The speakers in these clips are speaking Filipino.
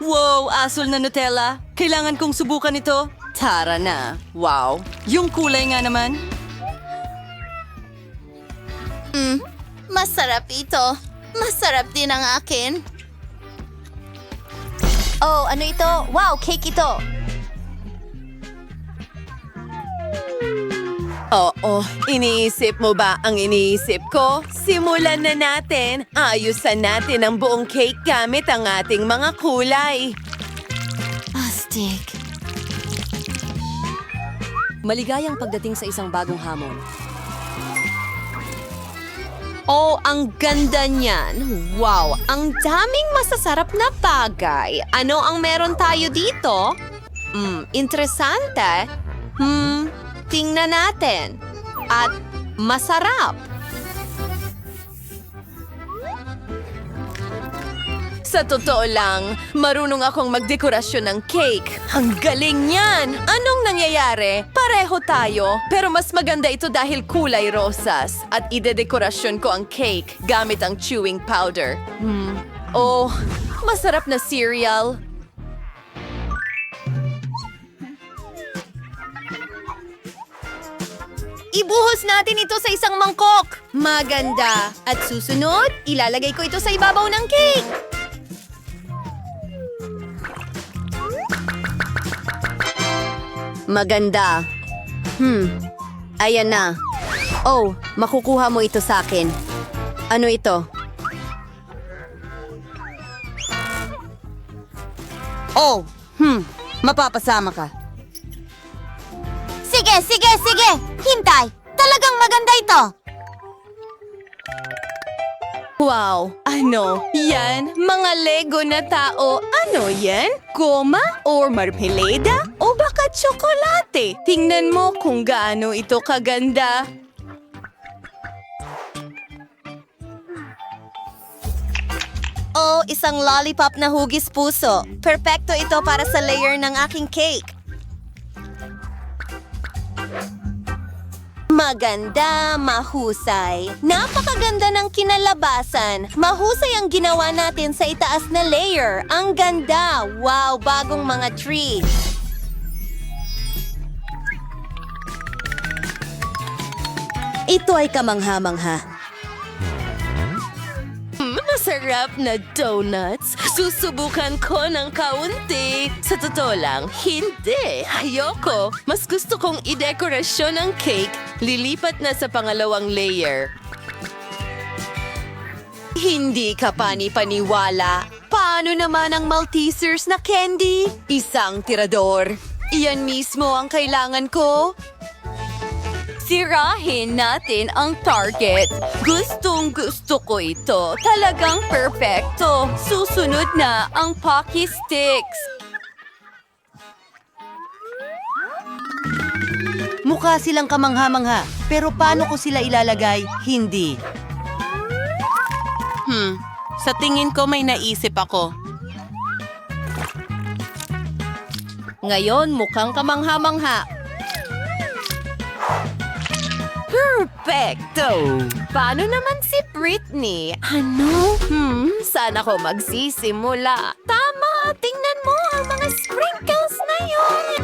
Wow, asul na Nutella. Kailangan kong subukan ito. Tara na. Wow. Yung kulay nga naman. Masarap ito. Masarap din ang akin. Oh, ano ito? Wow, cake ito. Oo, iniisip mo ba ang iniisip ko? Simulan na natin. Ayusan natin ang buong cake gamit ang ating mga kulay. Astig. Maligayang pagdating sa isang bagong hamon. Oh, ang ganda niyan. Wow, ang daming masasarap na bagay. Ano ang meron tayo dito? Interesante. Tingnan natin. At masarap. Sa totoo lang, marunong akong magdekorasyon ng cake. Ang galing niyan! Anong nangyayari? Pareho tayo, pero mas maganda ito dahil kulay rosas. At idedekorasyon ko ang cake gamit ang chewing powder. Oh, masarap na cereal. Ibuhos natin ito sa isang mangkok. Maganda. At susunod, ilalagay ko ito sa ibabaw ng cake. Maganda. Ayan na. Oh, makukuha mo ito sa akin. Ano ito? Oh, mapapasama ka. Sige, sige, sige. Hintay. Talagang maganda ito. Wow! Ano? Yan? Mga Lego na tao. Ano yan? Goma? Or marmelada? O baka tsokolate? Tingnan mo kung gaano ito kaganda. Oh, isang lollipop na hugis puso. Perpekto ito para sa layer ng aking cake. Maganda, mahusay. Napakaganda ng kinalabasan. Mahusay ang ginawa natin sa itaas na layer. Ang ganda. Wow, bagong mga tree. Ito ay kamangha-mangha. Masarap na donuts. Susubukan ko ng kaunti. Sa totoo lang, hindi. Ayoko. Mas gusto kong idekorasyon ng cake. Lilipat na sa pangalawang layer. Hindi ka pani-paniwala. Paano naman ang Maltesers na candy? Isang tirador. Iyan mismo ang kailangan ko. Sirahin natin ang target. Gustong gusto ko ito. Talagang perfecto. Susunod na ang Pocky Sticks. Mukha silang kamangha-mangha, pero paano ko sila ilalagay? Hindi. Sa tingin ko may naisip ako. Ngayon mukhang kamangha-mangha. Perfecto! Paano naman si Britney? Ano? Sana ko magsisimula. Tama! Tingnan mo ang mga sprinkles na yun!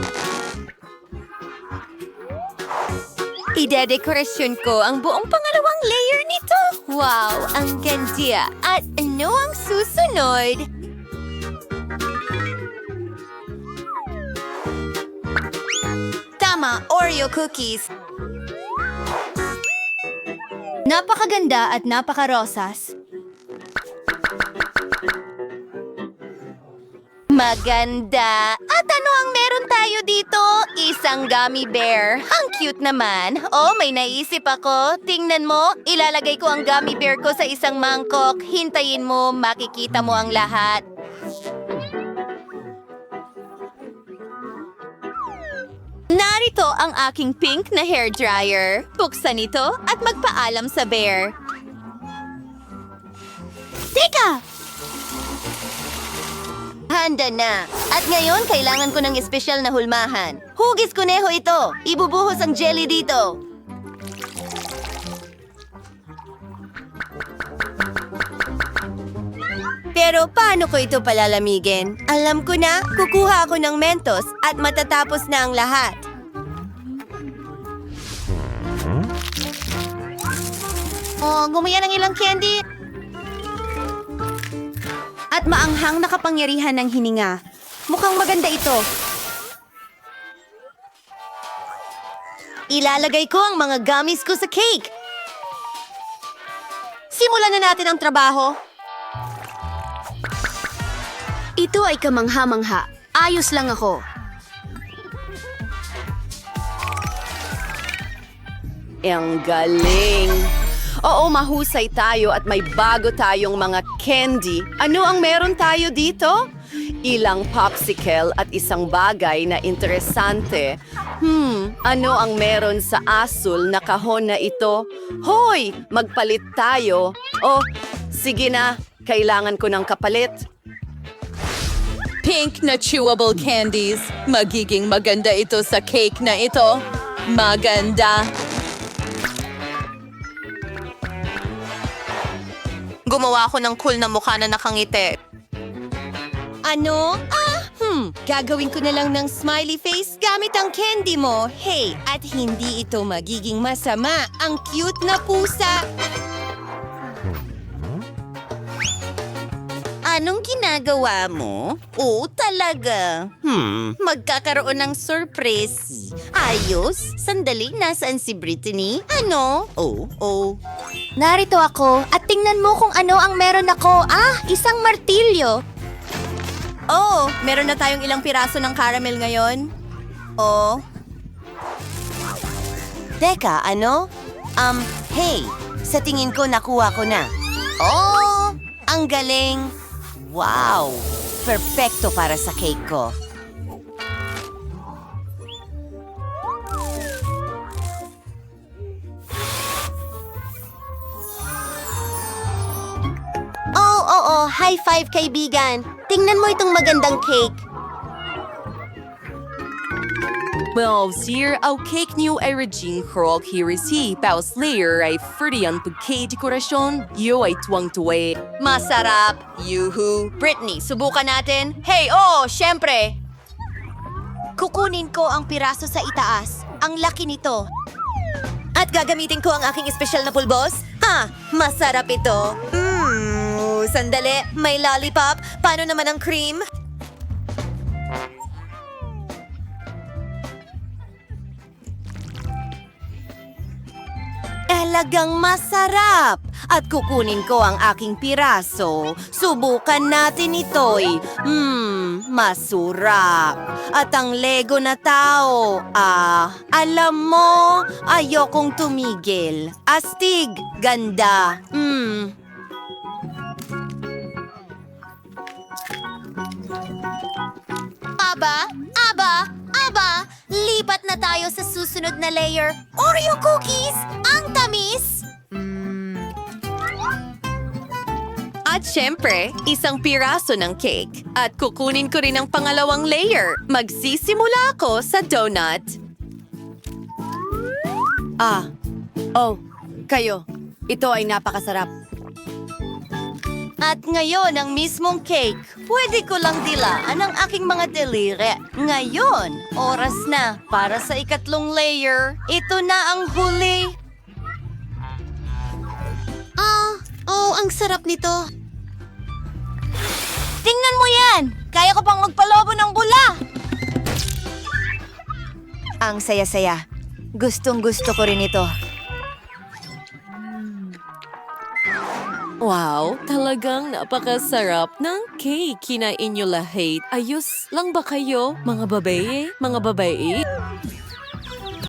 Idedekorasyon ko ang buong pangalawang layer nito. Wow, ang ganda. At ano ang susunod? Tama, Oreo cookies. Napakaganda at napakarosas. Maganda. At ano ang meron tayo dito? Isang gummy bear. Ang cute naman. Oh, may naisip ako. Tingnan mo, ilalagay ko ang gummy bear ko sa isang mangkok. Hintayin mo, makikita mo ang lahat. Narito ang aking pink na hairdryer. Buksan ito at magpaalam sa bear. Teka! Handa na. At ngayon, kailangan ko ng espesyal na hulmahan. Hugis kuneho ito. Ibubuhos ang jelly dito. Pero paano ko ito palalamigin? Alam ko na, kukuha ako ng Mentos at matatapos na ang lahat. Oh, gumaya ng ilang candy. At maanghang na kapangyarihan ng hininga. Mukhang maganda ito. Ilalagay ko ang mga gummies ko sa cake. Simulan na natin ang trabaho. Ito ay kamangha-mangha. Ayos lang ako. Ang galing! Oo, mahusay tayo at may bago tayong mga candy. Ano ang meron tayo dito? Ilang popsicle at isang bagay na interesante. Ano ang meron sa asul na kahon na ito? Hoy, magpalit tayo. Oh, sige na, kailangan ko ng kapalit. Pink na chewable candies. Magiging maganda ito sa cake na ito. Maganda. Gumawa ako ng cool na mukha na nakangiti. Ano? Gagawin ko na lang ng smiley face gamit ang candy mo. Hey, at hindi ito magiging masama. Ang cute na pusa. Anong ginagawa mo? Oo, talaga. Magkakaroon ng surprise. Ayos. Sandali, nasaan si Brittany? Ano? Oh. Narito ako at tingnan mo kung ano ang meron ako. Isang martilyo. Oh, meron na tayong ilang piraso ng caramel ngayon. Oh. Teka, ano? Hey, sa tingin ko nakuha ko na. Oh, ang galing. Wow, perfecto para sa cake ko. Oo, high five kaibigan. Tingnan mo itong magandang cake. Well, sir, ang cake niyo ay Regine Krog Hirisi. Paus layer ay fruity ang pagkay-dekorasyon. Yo ay tuwang-tuwe. Masarap. Yuhu. Brittany, subukan natin. Hey, syempre. Kukunin ko ang piraso sa itaas. Ang laki nito. At gagamitin ko ang aking espesyal na pulbos. Masarap ito. Sandali. May lollipop. Paano naman ang cream? Talagang masarap! At kukunin ko ang aking piraso. Subukan natin ito'y. Masurap. At ang Lego na tao. Alam mo, ayokong tumigil. Astig, ganda. Aba, lipat na tayo sa susunod na layer. Oreo cookies! Ang tamis! At syempre, isang piraso ng cake. At kukunin ko rin ang pangalawang layer. Magsisimula ako sa donut. Kayo. Ito ay napakasarap. At ngayon, ang mismong cake. Pwede ko lang dilaan ang aking mga delire. Ngayon, oras na para sa ikatlong layer. Ito na ang huli. Ang sarap nito. Tingnan mo yan! Kaya ko pang magpalobo ng bula! Ang saya-saya. Gustong-gusto ko rin ito. Wow, talagang napakasarap ng cake. Kinain niyo lahat. Ayos lang ba kayo, mga babae? Mga babae?